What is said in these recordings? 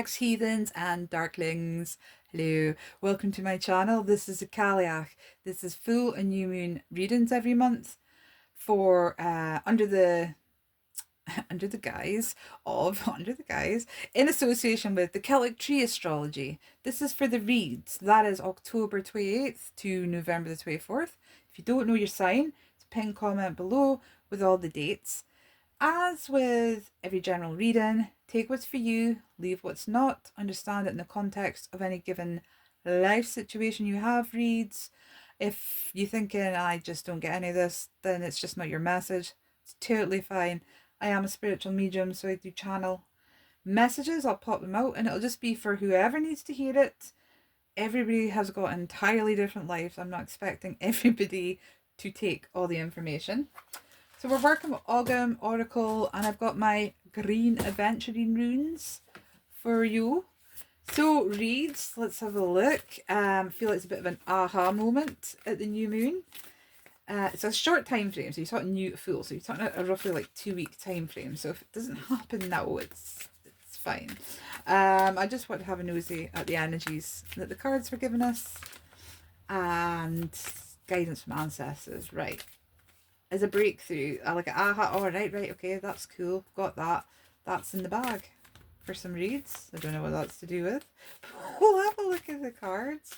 hags, heathens, and darklings. Hello, welcome to my channel. This is a Kaliach. This is full and new moon readings every month for under the under the guise of under the guise in association with the Celtic tree astrology. This is for the reads. That is October 28th to November the 24th. If you don't know your sign, it's a pin comment below with all the dates. As with every general reading, take what's for you, leave what's not, understand it in the context of any given life situation you have reads. If you're thinking, I just don't get any of this, then it's just not your message. It's totally fine. I am a spiritual medium, so I do channel messages. I'll pop them out and it'll just be for whoever needs to hear it. Everybody has got entirely different lives. I'm not expecting everybody to take all the information. So we're working with Ogham Oracle, and I've got my green adventuring runes for you. So reads, let's have a look. I feel like it's a bit of an aha moment at the new moon. It's a short time frame, so you're talking new to full, so you're talking a roughly like 2-week time frame. So if it doesn't happen now, it's fine. I just want to have a nosy at the energies that the cards were giving us and guidance from ancestors. Right. As a breakthrough, I like aha, all right, okay, that's cool, got that. That's in the bag for some reads. I don't know what that's to do with. We'll have a look at the cards.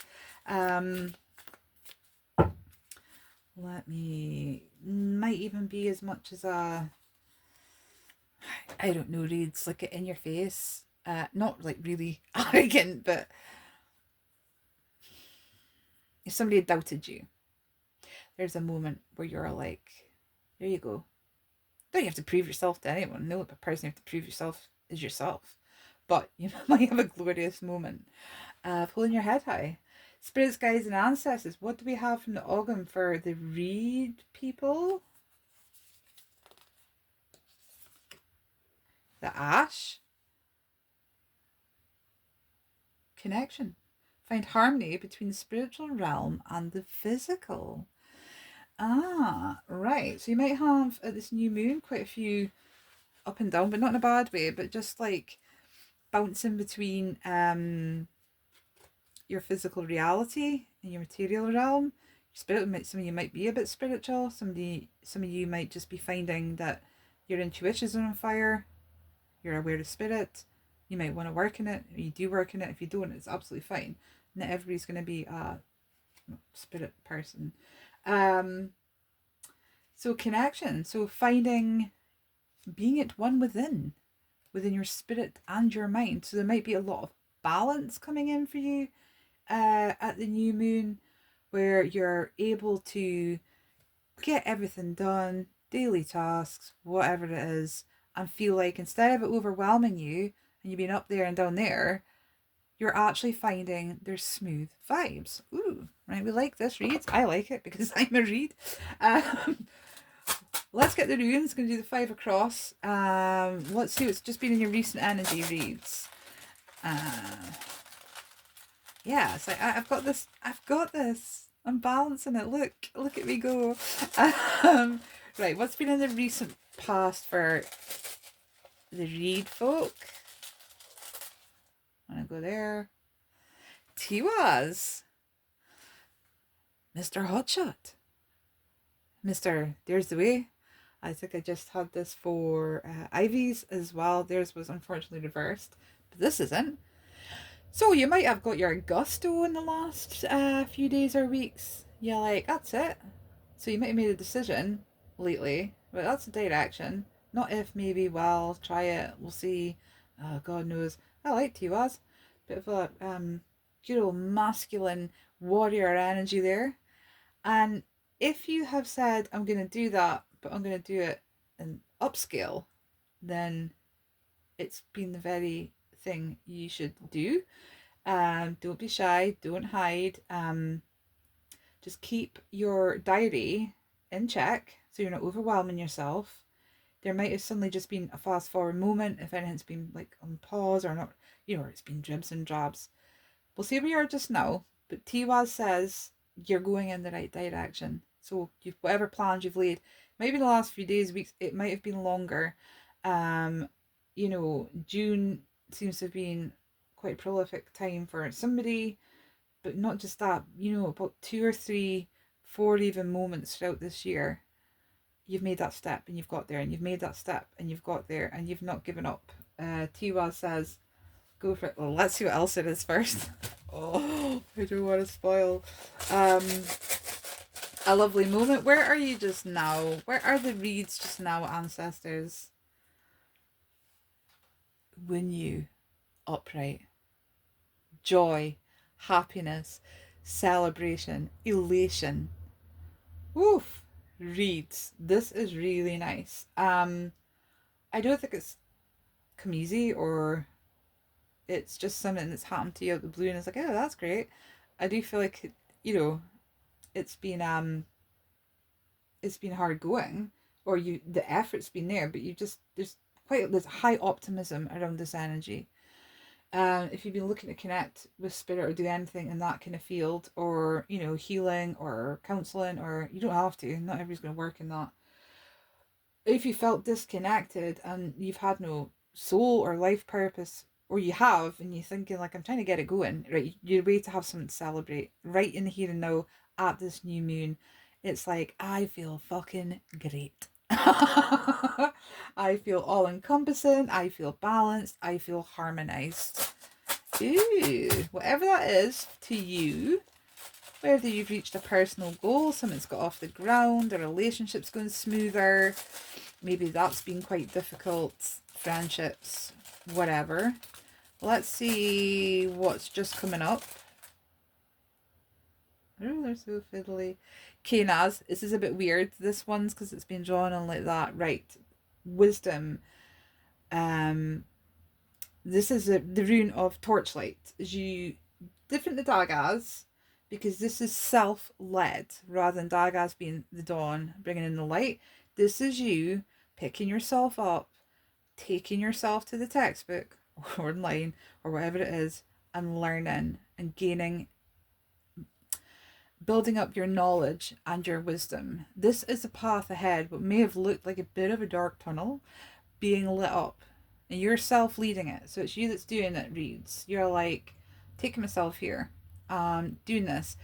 Let me, might even be as much as a, I don't know, reads like it in your face. Not like really arrogant, but if somebody had doubted you, there's a moment where you're like, there you go. Don't you have to prove yourself to anyone. No, the person you have to prove yourself is yourself. But you might have a glorious moment of holding your head high. Spirits, guides, and ancestors. What do we have from the Ogham for the read people? The Ash. Connection. Find harmony between the spiritual realm and the physical. Ah, right. So you might have at this new moon quite a few up and down, but not in a bad way, but just like bouncing between your physical reality and your material realm. Some of you might be a bit spiritual. Some of you might just be finding that your intuition is on fire. You're aware of spirit. You might want to work in it. You do work in it. If you don't, it's absolutely fine. Not everybody's going to be a spirit person. So connection. So finding, being at one within your spirit and your mind. So there might be a lot of balance coming in for you at the new moon, where you're able to get everything done, daily tasks, whatever it is, and feel like instead of it overwhelming you and you being up there and down there, you're actually finding there's smooth vibes. Ooh, right, we like this read. I like it because I'm a read. Let's get the runes. Going to do the 5 across. Let's see what's just been in your recent energy reads. Yeah, it's like I've got this. I'm balancing it. Look at me go. Right, what's been in the recent past for the read folk? I'm gonna go there. Tiwaz. Mr. Hotshot. Mr. There's the way. I think I just had this for Ivy's as well. Theirs was unfortunately reversed, but this isn't. So you might have got your gusto in the last few days or weeks. You're like, that's it. So you might have made a decision lately, but that's a direction. Not if, maybe, well, try it, we'll see. God knows. I like Tiwaz. Bit of a good old masculine warrior energy there. And if you have said, I'm going to do that, but I'm going to do it in upscale, then it's been the very thing you should do. Don't be shy, don't hide. Just keep your diary in check so you're not overwhelming yourself. There might have suddenly just been a fast forward moment if anything's been like on pause or not, or it's been dribs and drabs. We'll see where you are just now, but Tiwaz says you're going in the right direction. So whatever plans you've laid, maybe the last few days, weeks, it might have been longer. June seems to have been quite a prolific time for somebody, but not just that, about 2 or 3, 4 even moments throughout this year, you've made that step and you've got there, and you've made that step and you've got there, and you've not given up. Tiwa says, go for it. Well, let's see what else it is first. Oh, I don't want to spoil. A lovely moment. Where are you just now? Where are the reeds just now, ancestors? When you upright. Joy, happiness, celebration, elation. Woof. Reeds. This is really nice. I don't think it's come easy, or it's just something that's happened to you out the blue and it's like, oh, that's great. I do feel like, it's been hard going, or the effort's been there, but there's high optimism around this energy. If you've been looking to connect with spirit or do anything in that kind of field, or healing or counseling, or you don't have to, not everybody's going to work in that. If you felt disconnected and you've had no soul or life purpose, or you have and you're thinking like, I'm trying to get it going, right, you're ready to have something to celebrate right in the here and now at this new moon. It's like, I feel fucking great. I feel all encompassing, I feel balanced, I feel harmonized. Ooh, whatever that is to you, whether you've reached a personal goal, something's got off the ground, a relationship's going smoother, maybe that's been quite difficult, friendships, whatever. Let's see what's just coming up. Oh, they're so fiddly. Okay, Naz, this is a bit weird. This one's because it's been drawn on like that. Right. Wisdom. This is the rune of torchlight. Different to Dagas, because this is self-led rather than Dagas being the dawn, bringing in the light. This is you picking yourself up, taking yourself to the textbook or online or whatever it is, and learning and building up your knowledge and your wisdom. This is a path ahead, what may have looked like a bit of a dark tunnel being lit up. And you're self-leading it. So it's you that's doing it, reads. You're like, taking myself here, doing this.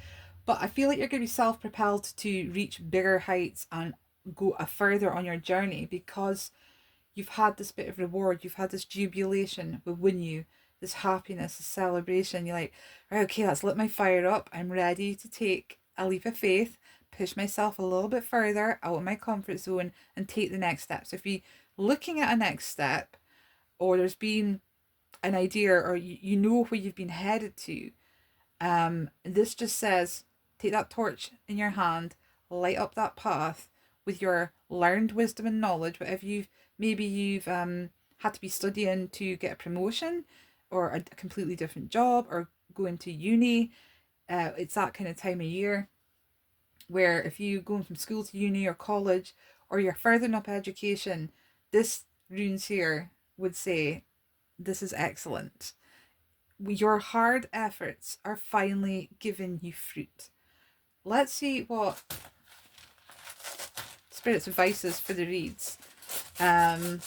But I feel like you're going to be self-propelled to reach bigger heights and go further on your journey, because you've had this bit of reward, you've had this jubilation within you, this happiness, this celebration. You're like, right, okay, that's lit my fire up. I'm ready to take a leap of faith, push myself a little bit further out of my comfort zone and take the next step. So if you're looking at a next step, or there's been an idea, or you know where you've been headed to, this just says, take that torch in your hand, light up that path with your learned wisdom and knowledge, whatever you've had to be studying to get a promotion, or a completely different job, or go into uni. It's that kind of time of year where if you going from school to uni or college, or you're furthering up education, this runes here would say, this is excellent. Your hard efforts are finally giving you fruit. Let's see what Spirit's advice is for the reads. Here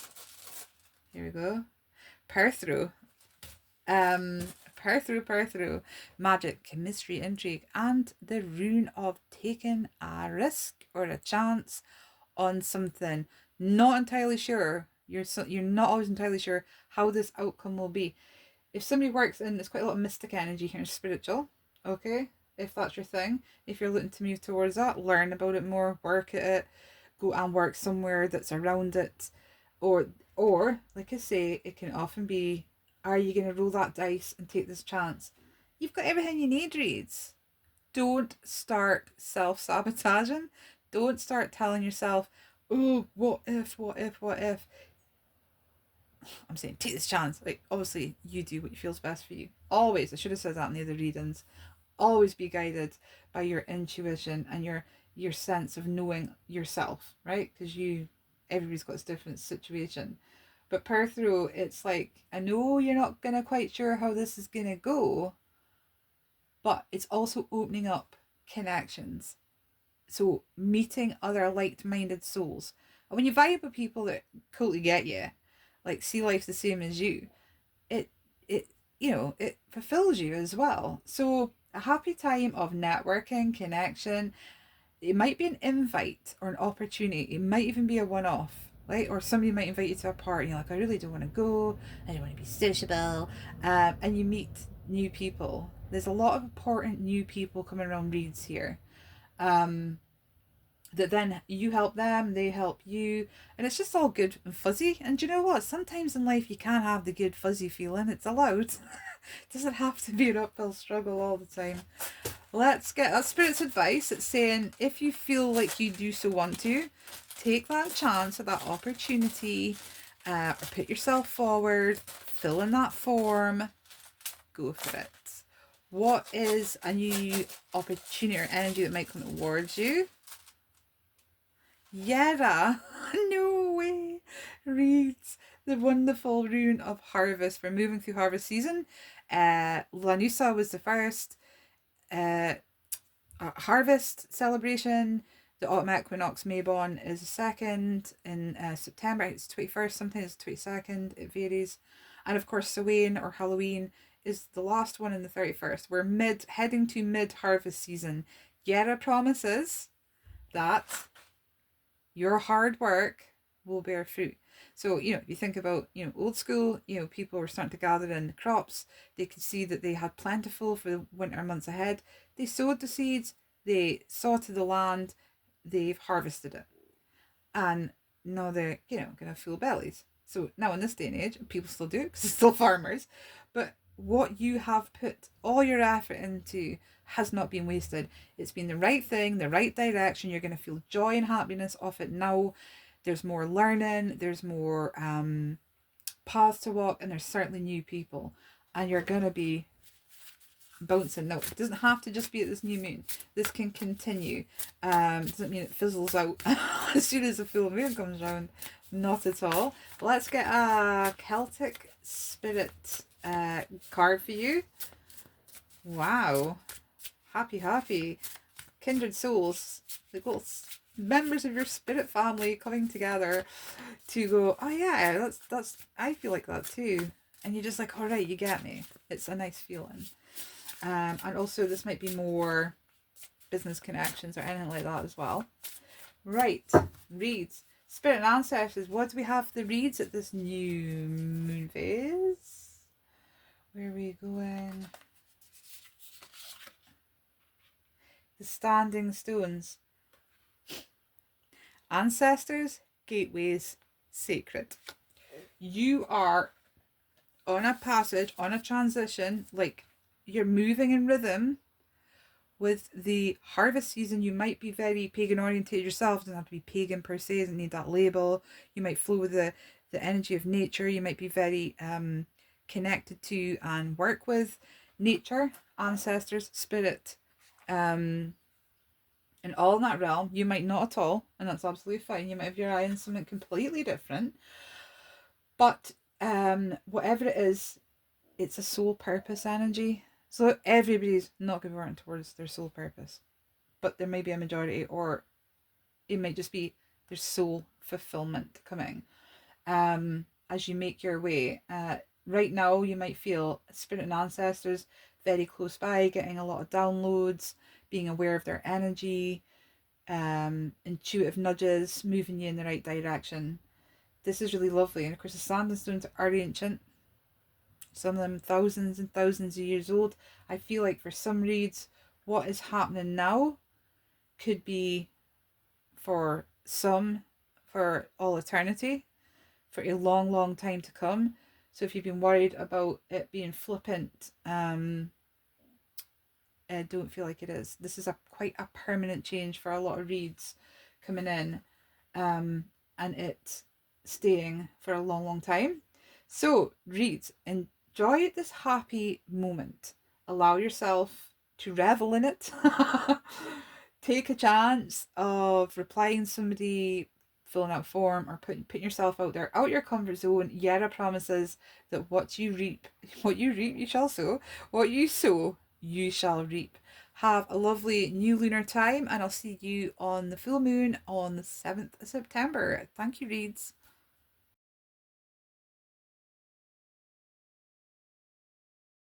we go. Perthrough. Perthrough. Magic, mystery, intrigue, and the rune of taking a risk or a chance on something. Not entirely sure. You're not always entirely sure how this outcome will be. If somebody works in, there's quite a lot of mystic energy here, spiritual, okay? If that's your thing, if you're looking to move towards that, learn about it more, work at it, go and work somewhere that's around it, or like I say, it can often be, are you going to roll that dice and take this chance? You've got everything you need, reads. Don't start self-sabotaging. Don't start telling yourself, oh, what if? I'm saying, take this chance. Like, obviously, you do what feels best for you. Always, I should have said that in the other readings. Always be guided by your intuition and your sense of knowing yourself, right? Because everybody's got a different situation. But per through, it's like, I know you're not gonna quite sure how this is gonna go, but it's also opening up connections. So meeting other like-minded souls. And when you vibe with people that totally get you, like see life the same as you, it it fulfills you as well. So a happy time of networking, connection. It might be an invite or an opportunity. It might even be a one-off, right? Or somebody might invite you to a party. You're like, I really don't want to go. I don't want to be sociable. And you meet new people. There's a lot of important new people coming around reads here. Um, that then you help them, they help you, and it's just all good and fuzzy. And you know what? Sometimes in life you can have the good fuzzy feeling. It's allowed. It doesn't have to be an uphill struggle all the time. Let's get a spirit's advice. It's saying if you feel like you do so want to, take that chance or that opportunity, or put yourself forward, fill in that form, go for it. What is a new opportunity or energy that might come towards you? Yera, no way, reads the wonderful rune of harvest. We're moving through harvest season. Lanusa was the first harvest celebration. The autumn equinox Mabon is the second in September. It's 21st, sometimes it's 22nd, it varies. And of course, Samhain or Halloween is the last one in the 31st. We're heading to mid-harvest season. Yera promises that your hard work will bear fruit. So, if you think about, old school, people were starting to gather in the crops. They could see that they had plentiful for the winter months ahead. They sowed the seeds, they saw to the land, they've harvested it. And now they're, going to have full bellies. So now in this day and age, people still do it because they're still farmers. But what you have put all your effort into has not been wasted. It's been the right thing, the right direction. You're going to feel joy and happiness off it now. There's more learning, there's more paths to walk, and there's certainly new people. And you're going to be bouncing. No, it doesn't have to just be at this new moon. This can continue. Doesn't mean it fizzles out as soon as the full moon comes around. Not at all. Let's get a Celtic Spirit card for you. Wow. Happy. Kindred souls. The little members of your spirit family coming together to go, oh yeah, that's I feel like that too. And you're just like, all right, you get me. It's a nice feeling. And also this might be more business connections or anything like that as well. Right, reads. Spirit and ancestors, what do we have for the reads at this new moon phase? Where are we going? The standing stones. Ancestors, gateways, sacred. You are on a passage, on a transition, like you're moving in rhythm with the harvest season. You might be very pagan oriented yourself. It doesn't have to be pagan per se, it doesn't need that label. You might flow with the energy of nature. You might be very connected to and work with nature, ancestors, spirit, and all in that realm. You might not at all, and that's absolutely fine. You might have your eye on something completely different. But whatever it is, it's a soul purpose energy. So everybody's not going to be working towards their soul purpose. But there may be a majority, or it might just be their soul fulfillment coming. As you make your way. Right now, you might feel spirit and ancestors very close by, getting a lot of downloads, being aware of their energy, intuitive nudges, moving you in the right direction. This is really lovely. And of course, the standing stones are ancient. Some of them thousands and thousands of years old. I feel like for some reads, what is happening now could be for some for all eternity, for a long time to come. So if you've been worried about it being flippant, don't feel like it is. This is quite a permanent change for a lot of reads coming in, and it staying for a long time. So reads, enjoy this happy moment. Allow yourself to revel in it. Take a chance of replying to somebody, filling out a form, or putting yourself out there, out your comfort zone. Yera promises that what you reap you shall sow. What you sow, you shall reap. Have a lovely new lunar time, and I'll see you on the full moon on the 7th of September. Thank you, reads.